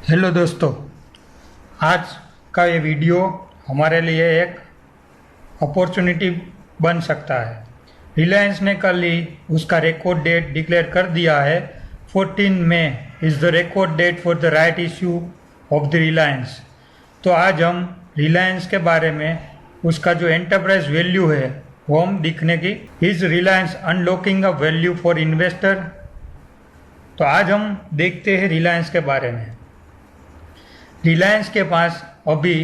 Hello दोस्तों, आज का ये वीडियो हमारे लिए एक अपॉर्चुनिटी बन सकता है। रिलायंस ने कल ही उसका रिकॉर्ड डेट डिक्लेयर कर दिया है। 14 May is the record date for the right issue of the Reliance. तो आज हम रिलायंस के बारे में, उसका जो एंटरप्राइज वैल्यू है वो हम दिखने की, is Reliance unlocking a value for investor. तो आज हम देखते हैं रिलायंस के बारे में। रिलायंस के पास अभी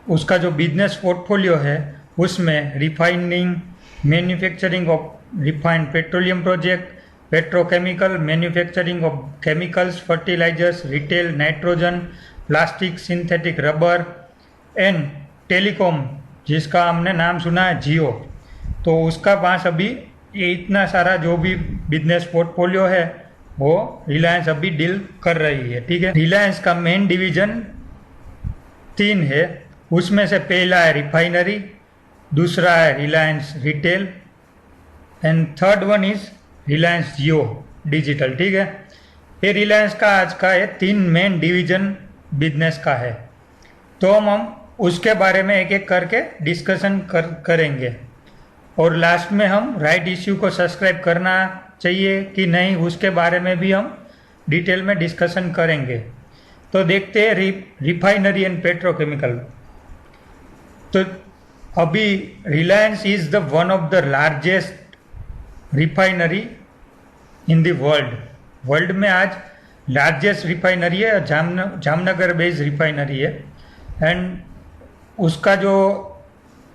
उसका जो बिजनेस पोर्टफोलियो है उसमें refining, manufacturing of refined petroleum project, petrochemical, manufacturing of chemicals, fertilisers, retail, nitrogen, plastic, synthetic rubber and telecom, जिसका हमने नाम सुना है जियो। तो उसका पास अभी ये इतना सारा जो भी बिजनेस पोर्टफोलियो है वो रिलायंस अभी डील कर रही है। ठीक है, रिलायंस का मेन डिवीजन 3 है। उसमें से पहला है रिफाइनरी, दूसरा है Reliance retail and third one is Reliance Jio digital. ठीक है, ये रिलायंस का आज का ये 3 मेन डिवीजन बिजनेस का है। तो हम उसके बारे में एक एक करके डिस्कशन करेंगे और लास्ट में हम राइट इश्यू को सब्सक्राइब करना चाहिए कि नहीं उसके बारे में भी हम डिटेल में डिस्कशन करेंगे। तो देखते हैं रिफाइनरी एंड पेट्रोकेमिकल। तो अभी Reliance is the one of the largest refinery in the world में आज लार्जेस्ट रिफाइनरी है, जामनगर बेस्ड रिफाइनरी है। एंड उसका जो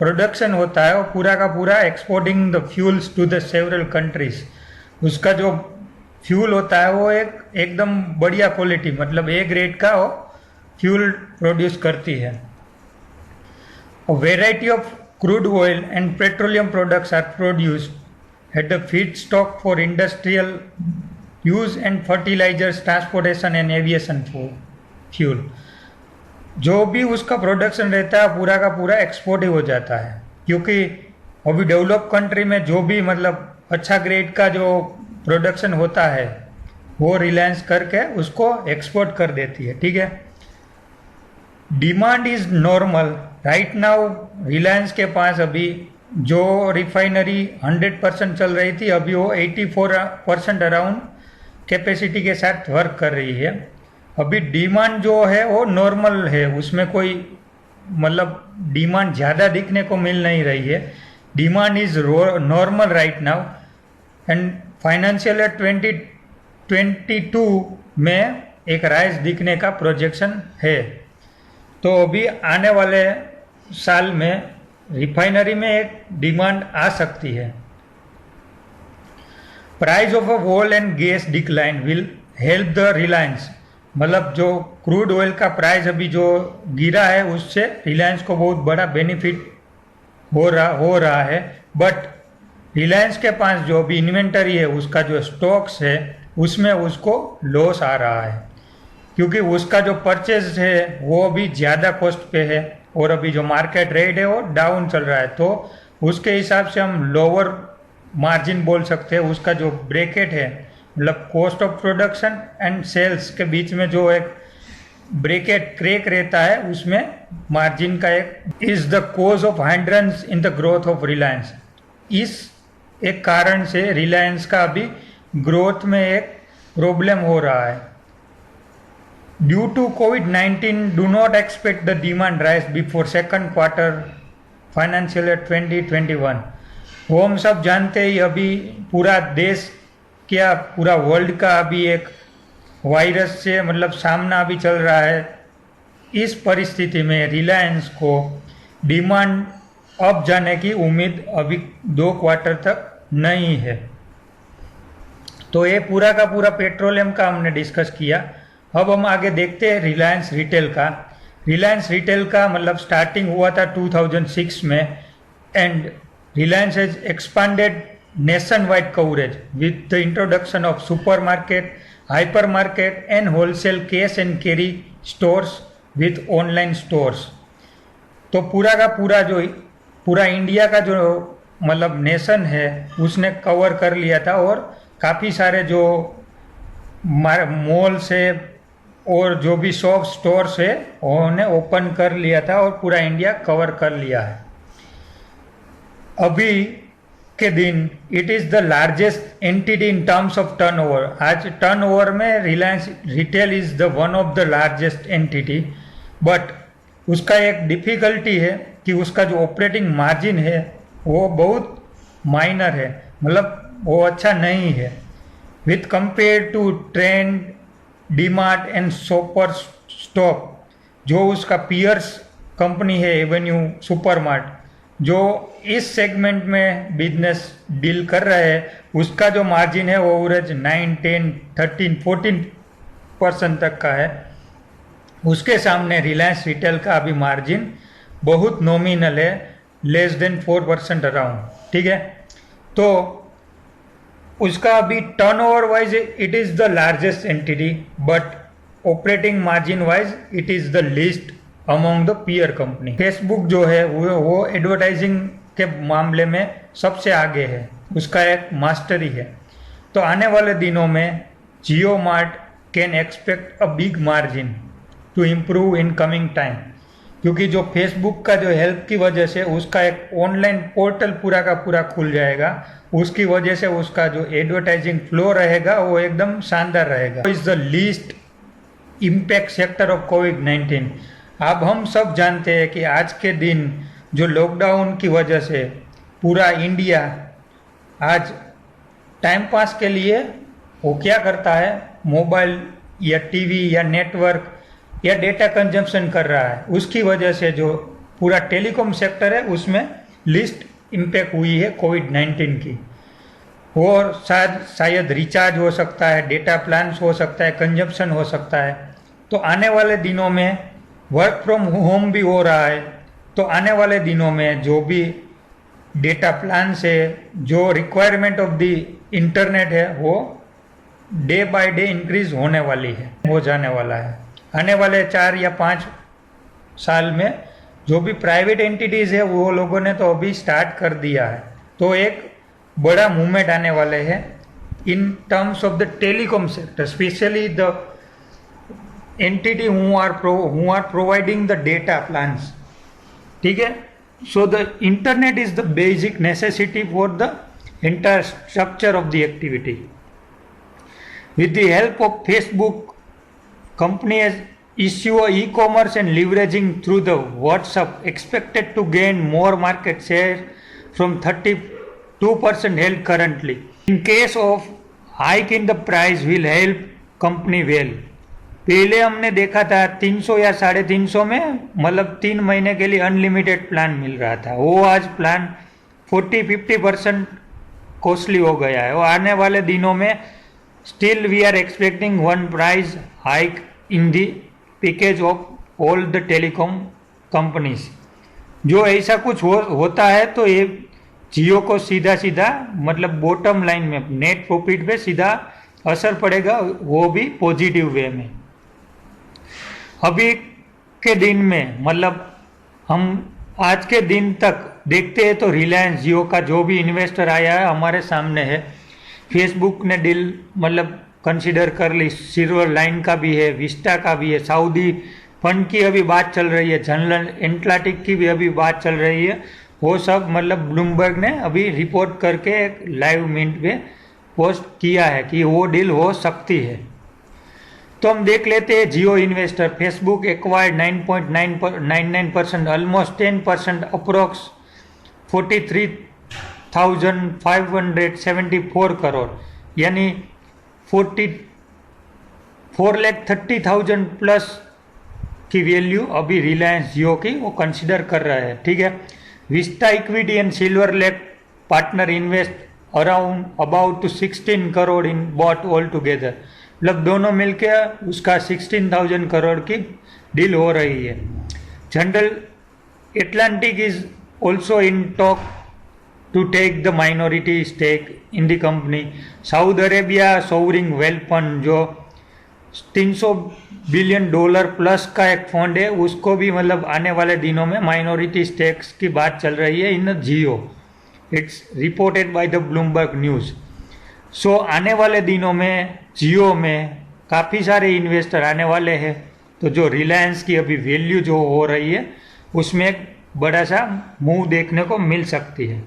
प्रोडक्शन होता है वो पूरा का पूरा exporting the fuels to the several countries. उसका जो फ्यूल होता है वो एकदम बढ़िया क्वालिटी, मतलब ए ग्रेड का वो फ्यूल प्रोड्यूस करती है। Variety of crude oil and petroleum products are produced at the feedstock for industrial use and fertilisers, transportation and aviation fuel. जो भी उसका प्रोडक्शन रहता है पूरा का पूरा एक्सपोर्ट ही हो जाता है, क्योंकि अभी डेवलप कंट्री में जो भी मतलब अच्छा ग्रेड का जो प्रोडक्शन होता है वो रिलायंस करके उसको एक्सपोर्ट कर देती है। ठीक है, demand is normal right now. Reliance के पास अभी जो रिफाइनरी 100% चल रही थी, अभी वो 84% अराउंड कैपेसिटी के साथ वर्क कर रही है। अभी डिमांड जो है वो नॉर्मल है, उसमें कोई मतलब डिमांड ज़्यादा दिखने को मिल नहीं रही है। Demand is normal right now and financial year 2022 में एक राइज दिखने का प्रोजेक्शन है। तो अभी आने वाले साल में रिफाइनरी में एक डिमांड आ सकती है। Price of oil and gas decline will help the Reliance, मतलब जो क्रूड ऑयल का प्राइस अभी जो गिरा है उससे रिलायंस को बहुत बड़ा बेनिफिट हो रहा है। बट रिलायंस के पास जो भी इन्वेंटरी है, उसका जो स्टॉक्स है उसमें उसको लॉस आ रहा है, क्योंकि उसका जो परचेज है वो अभी ज़्यादा कॉस्ट पे है और अभी जो मार्केट रेट है वो डाउन चल रहा है। तो उसके हिसाब से हम लोअर मार्जिन बोल सकते हैं। उसका जो ब्रैकेट है, मतलब cost of production and sales के बीच में जो एक ब्रैकेट क्रैक रहता है, उसमें मार्जिन का is the cause of hindrance in the growth of Reliance. इस एक कारण से रिलायंस का अभी ग्रोथ में एक प्रॉब्लम हो रहा है। ड्यू टू कोविड-19 do not expect the demand rise before second quarter financial year 2021। वो हम सब जानते ही, अभी पूरा देश क्या पूरा वर्ल्ड का अभी एक वायरस से मतलब सामना अभी चल रहा है। इस परिस्थिति में रिलायंस को डिमांड अप जाने की उम्मीद अभी 2 क्वार्टर तक नहीं है। तो ये पूरा का पूरा पेट्रोलियम का हमने डिस्कस किया। अब हम आगे देखते हैं रिलायंस रिटेल का। रिलायंस रिटेल का मतलब स्टार्टिंग हुआ था 2006 में and Reliance has expanded nation-wide coverage with the introduction of supermarket, hypermarket and wholesale cash and carry stores with online stores. तो पूरा का पूरा जो पूरा इंडिया का जो मतलब नेशन है उसने कवर कर लिया था और काफ़ी सारे जो मॉल्स है और जो भी शॉप स्टोर्स है उन्होंने ओपन कर लिया था और पूरा इंडिया कवर कर लिया है। अभी के दिन it is the largest entity in terms of turnover. आज टर्नओवर में Reliance retail is the one of the largest entity, but उसका एक डिफ़िकल्टी है कि उसका जो ऑपरेटिंग मार्जिन है वो बहुत माइनर है, मतलब वो अच्छा नहीं है with compare to Trent, DMart and Shoppers Stop. जो उसका पीयर्स कंपनी है एवेन्यू सुपरमार्ट, जो इस सेगमेंट में बिजनेस डील कर रहा है, उसका जो मार्जिन है वो एवरेज 9, 10, 13, 14% तक का है। उसके सामने रिलायंस रिटेल का अभी मार्जिन बहुत नॉमिनल है, लेस देन 4% अराउंड, ठीक है। तो उसका अभी turnover wise it is the largest entity, but operating margin wise it is the least among the peer company. Facebook जो है वो एडवर्टाइजिंग के मामले में सबसे आगे है, उसका एक मास्टरी है। तो आने वाले दिनों में Jio mart can expect a big margin to improve in coming time, क्योंकि जो फेसबुक का जो हेल्प की वजह से उसका एक ऑनलाइन पोर्टल पूरा का पूरा खुल जाएगा, उसकी वजह से उसका जो एडवर्टाइजिंग फ्लो रहेगा वो एकदम शानदार रहेगा। Is the least impact sector of कोविड-19। अब हम सब जानते हैं कि आज के दिन जो लॉकडाउन की वजह से पूरा इंडिया आज टाइम पास के लिए वो क्या करता है, मोबाइल या टीवी या नेटवर्क या डेटा कंजम्पशन कर रहा है। उसकी वजह से जो पूरा टेलीकॉम सेक्टर है उसमें लिस्ट इम्पैक्ट हुई है कोविड-19 की। और शायद रिचार्ज हो सकता है, डेटा प्लान्स हो सकता है, कंजम्पशन हो सकता है। तो आने वाले दिनों में वर्क फ्रॉम होम भी हो रहा है, तो आने वाले दिनों में जो भी डेटा प्लान्स है, जो रिक्वायरमेंट ऑफ द इंटरनेट है, वो डे बाय डे इंक्रीज होने वाली है, हो जाने वाला है। आने वाले 4 या 5 साल में जो भी प्राइवेट एंटिटीज़ है वो लोगों ने तो अभी स्टार्ट कर दिया है। तो एक बड़ा मूवमेंट आने वाले हैं in terms of the telecom sector, specially the entity who are providing the data plans, ठीक है। So the internet is the basic necessity for the entire structure of the activity. With the help of Facebook, company has issue e-commerce and leveraging through the WhatsApp expected to gain more market share from 32% held currently. In case of hike in the price will help company well. पहले हमने देखा था 300 या 350 में, मतलब 3 महीने के लिए अनलिमिटेड प्लान मिल रहा था, वो आज प्लान 40-50% कॉस्टली हो गया है। और आने वाले दिनों में still we are expecting one price hike in the package of all the telecom companies. जो ऐसा कुछ होता है तो ये जियो को सीधा मतलब बॉटम लाइन में नेट प्रॉफिट पे सीधा असर पड़ेगा, वो भी पॉजिटिव वे में। अभी के दिन में मतलब हम आज के दिन तक देखते हैं तो रिलायंस जियो का जो भी इन्वेस्टर आया है हमारे सामने है। फेसबुक ने डील मतलब कंसीडर कर ली, सिल्वर लाइन का भी है, विस्टा का भी है, सऊदी फंड की अभी बात चल रही है, जनरल एटलांटिक की भी अभी बात चल रही है। वो सब मतलब ब्लूमबर्ग ने अभी रिपोर्ट करके एक लाइव मिनट पे पोस्ट किया है कि वो डील हो सकती है। तो हम देख लेते हैं Jio investor. Facebook acquired 9.99%, almost 10% approx 43,574 crore, यानी 4,30,000 प्लस की वैल्यू अभी रिलायंस जियो की वो कंसिडर कर रहा है, ठीक है। Vista Equity and Silver Lake partner invest around about to 16 crore in both all together, मतलब दोनों मिलके उसका 16,000 करोड़ की डील हो रही है। General Atlantic is also in talk to take the minority stake in the company. Saudi Arabia sovereign wealth fund जो $300 billion plus का एक फंड है, उसको भी मतलब आने वाले दिनों में माइनॉरिटी स्टेक्स की बात चल रही है in Jio. It's reported by the Bloomberg news. So आने वाले दिनों में जियो में काफ़ी सारे इन्वेस्टर आने वाले हैं, तो जो रिलायंस की अभी वैल्यू जो हो रही है उसमें एक बड़ा सा मूव देखने को मिल सकती है।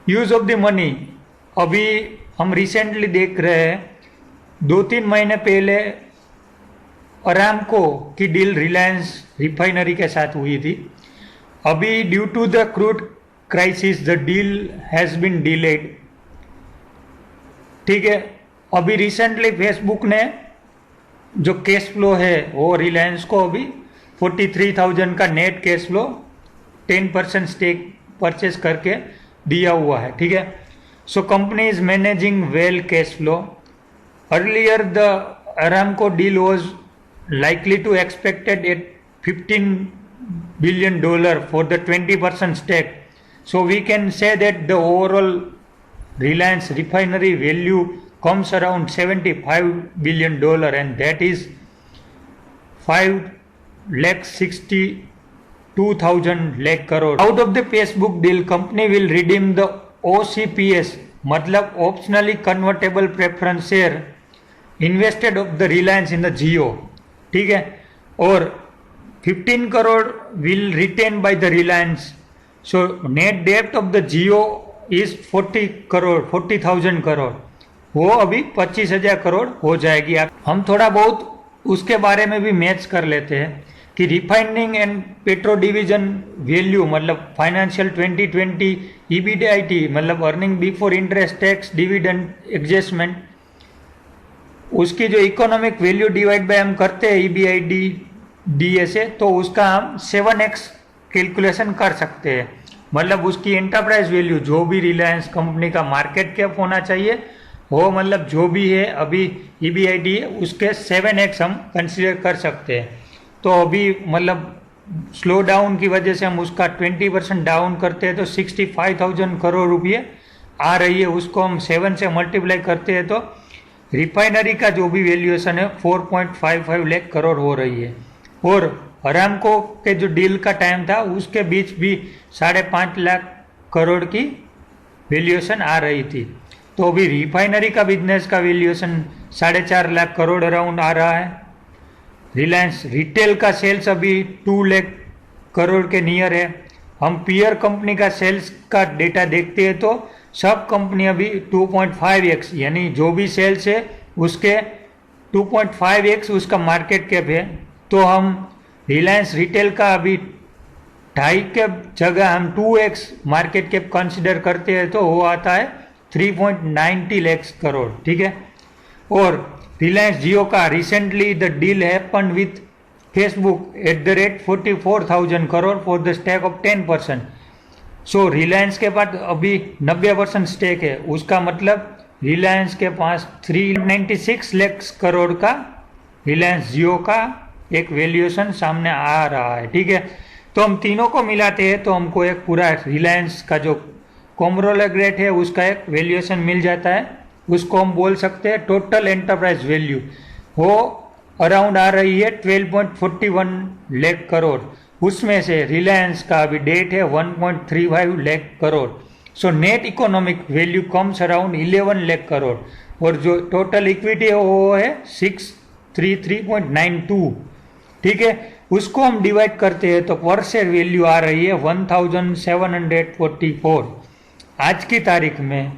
यूज़ ऑफ द मनी, अभी हम रिसेंटली देख रहे हैं 2-3 महीने पहले अरामको की डील रिलायंस रिफाइनरी के साथ हुई थी। अभी due to the crude crisis the deal has been delayed. ठीक है, अभी रिसेंटली फेसबुक ने जो कैश फ्लो है वो रिलायंस को अभी 43,000 का net cash flow 10% stake purchase करके दिया हुआ है। ठीक है, so company is managing well cash flow. Earlier the Aramco deal was likely to expected at $15 billion for the 20% stake. So we can say that the overall Reliance refinery value comes around $75 billion, and that is 5,62,000 lakh crore. Out of the Facebook deal, company will redeem the OCPS, मतलब optionally convertible preference share invested of the Reliance in the Jio. ठीक है, और 15 crore will retain by the Reliance. So net डेप्ट of the Jio is 40,000 crore, वो अभी 25,000 करोड़ हो जाएगी। हम थोड़ा बहुत उसके बारे में भी मैच कर लेते हैं कि refining and petro division value मतलब फाइनेंशियल 2020 EBIT मतलब earning before interest tax dividend adjustment, उसकी जो इकोनॉमिक वैल्यू डिवाइड बाय हम करते हैं EBITDA से, तो उसका हम 7x कैलकुलेशन कर सकते हैं। मतलब उसकी एंटरप्राइज वैल्यू जो भी रिलायंस कंपनी का मार्केट कैप होना चाहिए वो मतलब जो भी है अभी EBIT है उसके 7x हम कंसिडर कर सकते हैं। तो अभी मतलब स्लो डाउन की वजह से हम उसका 20% डाउन करते हैं तो 65,000 करोड़ रुपये आ रही है, उसको हम 7 से मल्टीप्लाई करते हैं तो रिफाइनरी का जो भी वैल्यूएशन है 4.55 लाख करोड़ हो रही है। और अरामको के जो डील का टाइम था उसके बीच भी 5.5 लाख करोड़ की वैल्यूएशन आ रही थी। तो अभी रिफाइनरी का बिजनेस का वैल्यूएशन 4.5 लाख करोड़ अराउंड आ रहा है। रिलायंस रिटेल का सेल्स अभी 2 लाख करोड़ के नियर है। हम पीयर कंपनी का सेल्स का डेटा देखते हैं तो सब कंपनी अभी 2.5x यानी जो भी सेल्स है उसके 2.5x उसका मार्केट कैप है। तो हम रिलायंस रिटेल का अभी 2.5 के जगह हम 2x मार्केट कैप कंसिडर करते हैं तो वो आता है 3.90 लाख करोड़। ठीक है, और रिलायंस जियो का recently the deal happen with Facebook at the rate 44,000 crore for the stake of 10%। सो रिलायंस के पास अभी 90% स्टेक है, उसका मतलब रिलायंस के पास 396 लाख करोड़ का रिलायंस जियो का एक वैल्यूएशन सामने आ रहा है। ठीक है, तो हम तीनों को मिलाते हैं तो हमको एक पूरा रिलायंस का जो कॉमरोलेग्रेट है उसका एक वैल्यूएशन मिल जाता है। उसको हम बोल सकते हैं टोटल एंटरप्राइज वैल्यू, वो अराउंड आ रही है 12.41 लाख करोड़। उसमें से रिलायंस का अभी डेट है 1.35 lakh crore. So net economic value comes around 11 lakh crore, और जो टोटल इक्विटी है वो है 633.92। ठीक है, उसको हम डिवाइड करते हैं तो पर शेयर वैल्यू आ रही है 1744। आज की तारीख में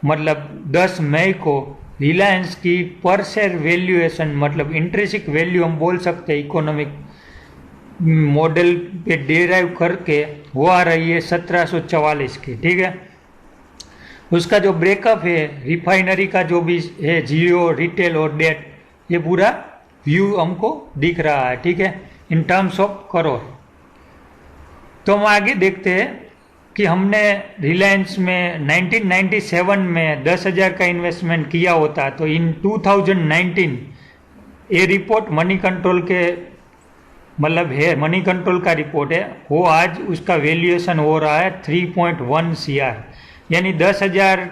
मतलब 10 मई को रिलायंस की पर शेयर वैल्यूएशन मतलब इंट्रिंसिक वैल्यू हम बोल सकते हैं इकोनॉमिक मॉडल पे डेराइव करके वो आ रही है 1744 की। ठीक है, उसका जो ब्रेकअप है रिफाइनरी का जो भी है जियो रिटेल और डेट, ये पूरा व्यू हमको दिख रहा है। ठीक है, इन टर्म्स ऑफ करोड़। तो हम आगे देखते हैं कि हमने रिलायंस में 1997 में 10,000 का इन्वेस्टमेंट किया होता तो इन 2019 ये रिपोर्ट मनी कंट्रोल के मतलब है, मनी कंट्रोल का रिपोर्ट है, वो आज उसका वैल्यूएशन हो रहा है 3.1 CR, यानी 10,000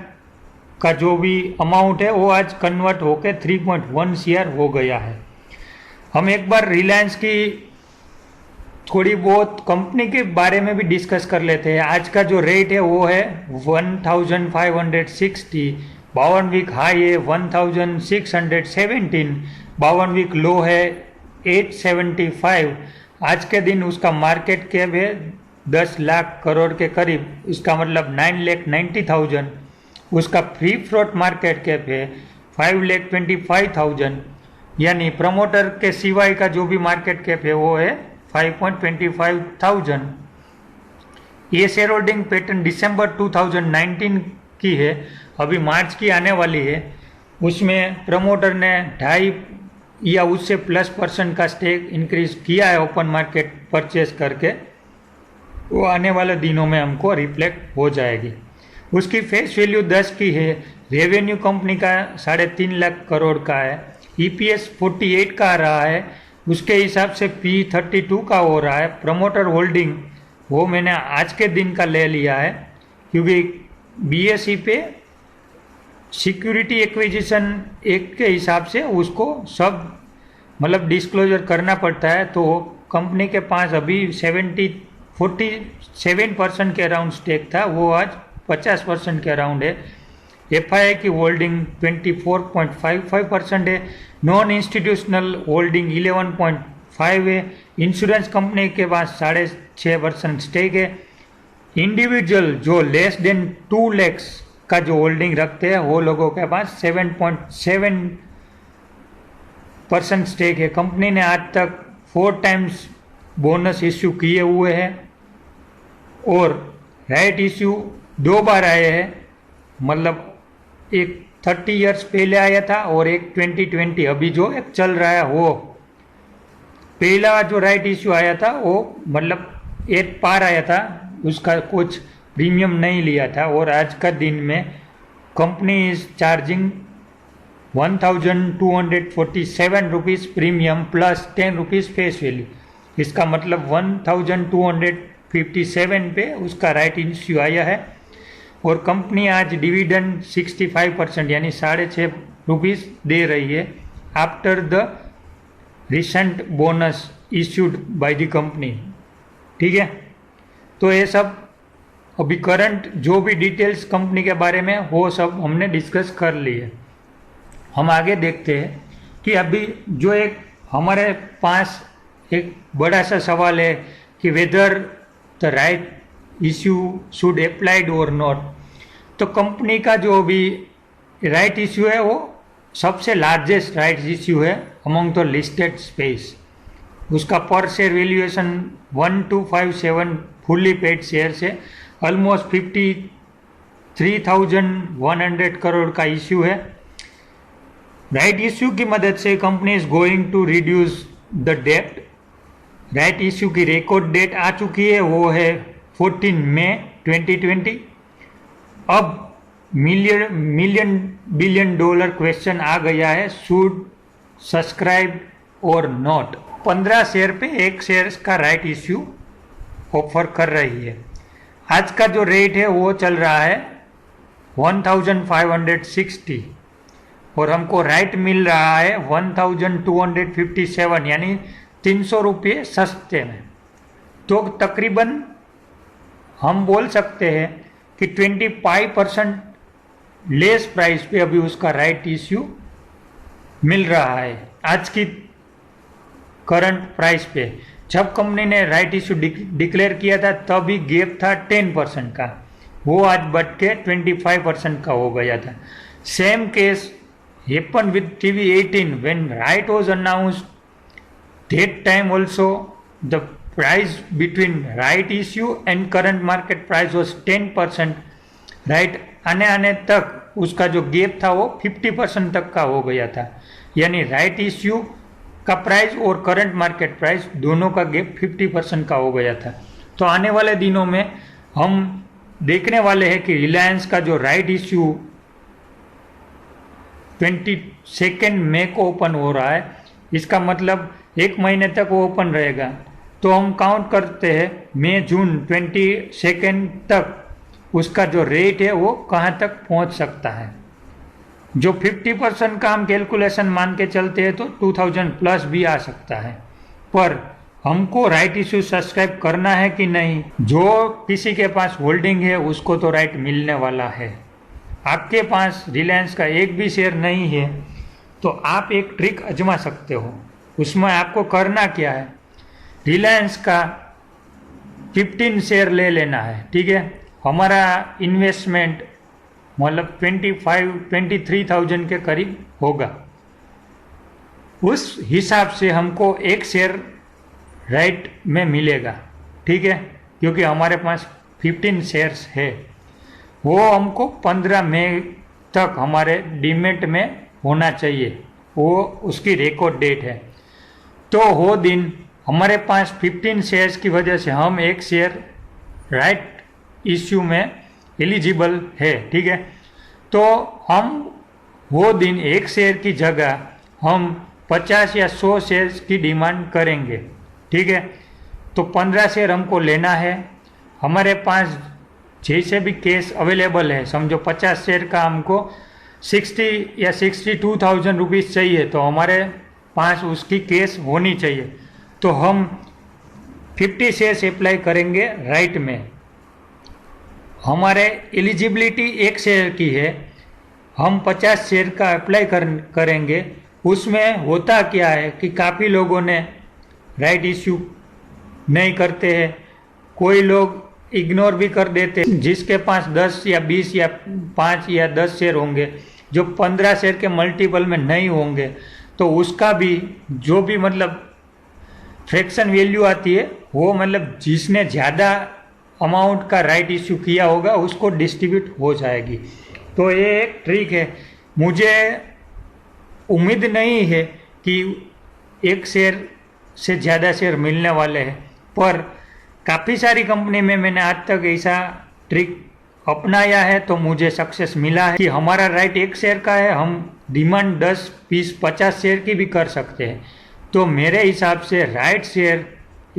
का जो भी अमाउंट है वो आज कन्वर्ट होकर 3.1 CR हो गया है। हम एक बार रिलायंस की थोड़ी बहुत कंपनी के बारे में भी डिस्कस कर लेते हैं। आज का जो रेट है वो है 1560 52 वीक हाई है 1617, 52 वीक लो है 875। आज के दिन उसका मार्केट कैप है 10 लाख करोड़ के करीब, इसका मतलब 9,90,000। उसका फ्री फ्लोट मार्केट कैप है 5,25,000, यानी प्रमोटर के सिवाय का जो भी मार्केट कैप है वो है 5,25,000। ये शेयर होल्डिंग पैटर्न दिसंबर 2019 की है, अभी मार्च की आने वाली है। उसमें प्रमोटर ने 2.5 या उससे +% का स्टेक इंक्रीज किया है ओपन मार्केट परचेज करके, वो आने वाले दिनों में हमको रिफ्लेक्ट हो जाएगी। उसकी फेस वैल्यू 10 की है, रेवेन्यू कंपनी का 3.5 लाख करोड़ का है, EPS 48 का आ रहा है, उसके हिसाब से P32 का हो रहा है। प्रमोटर होल्डिंग वो मैंने आज के दिन का ले लिया है, क्योंकि BSE पे सिक्योरिटी एक्विजिशन एक्ट के हिसाब से उसको सब मतलब डिस्क्लोजर करना पड़ता है। तो कंपनी के पास अभी 47% के अराउंड स्टेक था, वो आज 50% के अराउंड है। FII की होल्डिंग 24.55% है, नॉन इंस्टीट्यूशनल होल्डिंग 11.5 है, इंश्योरेंस कंपनी के पास 6.5% स्टेक है। इंडिविजुअल जो लेस देन 2 lakhs का जो होल्डिंग रखते हैं वो लोगों के पास 7.7% स्टेक है। कंपनी ने आज तक 4 टाइम्स बोनस इश्यू किए हुए हैं और राइट इश्यू 2 बार आए हैं, मतलब एक 30 इयर्स पहले आया था और एक 2020 अभी जो एक चल रहा है। वो पहला जो राइट इश्यू आया था वो मतलब 8 पार आया था, उसका कुछ प्रीमियम नहीं लिया था, और आज का दिन में company is charging 1,247 rupees premium plus 10 rupees face value. इसका मतलब 1,257 पे उसका राइट इश्यू आया है। और कंपनी आज डिविडेंड 65% यानी 6.5 रुपीज़ दे रही है after the recent bonus issued by the company. ठीक है, तो ये सब अभी करंट जो भी डिटेल्स कंपनी के बारे में वो सब हमने डिस्कस कर ली है। हम आगे देखते हैं कि अभी जो एक हमारे पास एक बड़ा सा सवाल है कि whether the right issue should applied और नॉट। तो कंपनी का जो भी राइट इश्यू है वो सबसे लार्जेस्ट राइट इश्यू है अमंग द लिस्टेड स्पेस। उसका पर share valuation 1257 fully paid share से ऑलमोस्ट 53,100 करोड़ का इश्यू है। राइट इश्यू की मदद से company is going to reduce the debt. Right issue की रिकॉर्ड डेट आ चुकी है, वो है 14 मई 2020। अब बिलियन डॉलर क्वेश्चन आ गया है, शुड सब्सक्राइब और नॉट। 15 शेयर पे 1 शेयर का राइट इश्यू ऑफर कर रही है। आज का जो रेट है वो चल रहा है 1,560 और हमको राइट मिल रहा है 1,257 यानी 300 रुपये सस्ते में। तो तकरीबन हम बोल सकते हैं कि 25% लेस प्राइस पे अभी उसका राइट इश्यू मिल रहा है आज की करंट प्राइस पे। जब कंपनी ने राइट इश्यू डिक्लेयर किया था तभी गैप था 10% का, वो आज बढ़ के 25% का हो गया था। Same case happened with TV18 when right was announced. That time also the price between right issue and current market price was 10%. Right आने तक उसका जो गैप था वो 50% तक का हो गया था, यानी राइट इश्यू का प्राइस और करंट मार्केट प्राइस दोनों का गैप 50% का हो गया था। तो आने वाले दिनों में हम देखने वाले हैं कि रिलायंस का जो राइट इश्यू 22 मई को ओपन हो रहा है, इसका मतलब 1 महीने तक वो ओपन रहेगा। तो हम काउंट करते हैं मई जून 22 तक उसका जो रेट है वो कहाँ तक पहुँच सकता है। जो 50% का हम कैलकुलेशन मान के चलते हैं तो 2000 प्लस भी आ सकता है। पर हमको राइट इश्यू सब्सक्राइब करना है कि नहीं, जो किसी के पास होल्डिंग है उसको तो राइट मिलने वाला है। आपके पास रिलायंस का एक भी शेयर नहीं है तो आप एक ट्रिक आजमा सकते हो। उसमें आपको करना क्या है, रिलायंस का 15 शेयर ले लेना है, ठीक है। हमारा इन्वेस्टमेंट मतलब 23,000 के करीब होगा। उस हिसाब से हमको एक शेयर राइट में मिलेगा, ठीक है, क्योंकि हमारे पास 15 शेयर्स है। वो हमको 15 मई तक हमारे डीमेट में होना चाहिए, वो उसकी रिकॉर्ड डेट है। तो वो दिन हमारे पास 15 शेयर्स की वजह से हम एक शेयर राइट इश्यू में एलिजिबल है, ठीक है। तो हम वो दिन एक शेयर की जगह हम 50 या 100 शेयर्स की डिमांड करेंगे, ठीक है। तो 15 शेयर हमको लेना है। हमारे पास जैसे भी कैश अवेलेबल है, समझो 50 शेयर का हमको 60 या 62,000 रुपीज़ चाहिए, तो हमारे पास उसकी कैश होनी चाहिए। तो हम 50 शेयर्स अप्लाई करेंगे राइट में। हमारे एलिजिबिलिटी एक शेयर की है, हम 50 शेयर का अप्लाई करेंगे। उसमें होता क्या है कि काफ़ी लोगों ने राइट इश्यू नहीं करते हैं, कोई लोग इग्नोर भी कर देते हैं। जिसके पास 10 या 20 या 5 या 10 शेयर होंगे, जो 15 शेयर के मल्टीपल में नहीं होंगे, तो उसका भी जो भी मतलब फ्रैक्शन वैल्यू आती है, वो मतलब जिसने ज़्यादा अमाउंट का राइट इश्यू किया होगा उसको डिस्ट्रीब्यूट हो जाएगी। तो ये एक ट्रिक है। मुझे उम्मीद नहीं है कि एक शेयर से ज़्यादा शेयर मिलने वाले हैं, पर काफ़ी सारी कंपनी में मैंने आज तक ऐसा ट्रिक अपनाया है तो मुझे सक्सेस मिला है कि हमारा राइट एक शेयर का है, हम डिमांड 10, 20, 50 शेयर की भी कर सकते हैं। तो मेरे हिसाब से राइट शेयर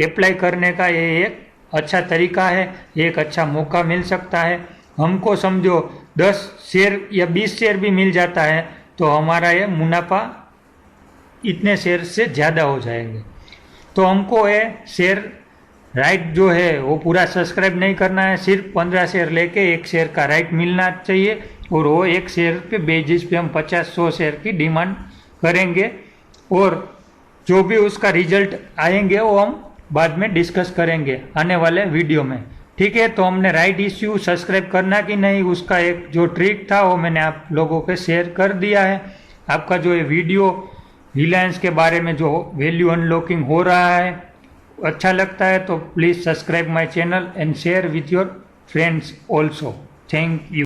अप्लाई करने का ये एक अच्छा तरीका है, एक अच्छा मौका मिल सकता है। हमको समझो 10 शेयर या 20 शेयर भी मिल जाता है तो हमारा ये मुनाफा इतने शेयर से ज़्यादा हो जाएंगे। तो हमको ये शेयर राइट जो है वो पूरा सब्सक्राइब नहीं करना है, सिर्फ 15 शेयर लेके एक शेयर का राइट मिलना चाहिए, और वो एक शेयर पे बेसिस पे हम 50-100 शेयर की डिमांड करेंगे, और जो भी उसका रिजल्ट आएंगे वो हम बाद में डिस्कस करेंगे आने वाले वीडियो में, ठीक है। तो हमने राइट इश्यू सब्सक्राइब करना कि नहीं, उसका एक जो ट्रिक था वो मैंने आप लोगों के शेयर कर दिया है। आपका जो ये वीडियो रिलायंस के बारे में जो वैल्यू अनलॉकिंग हो रहा है अच्छा लगता है तो please subscribe my channel and share with your friends also. Thank you.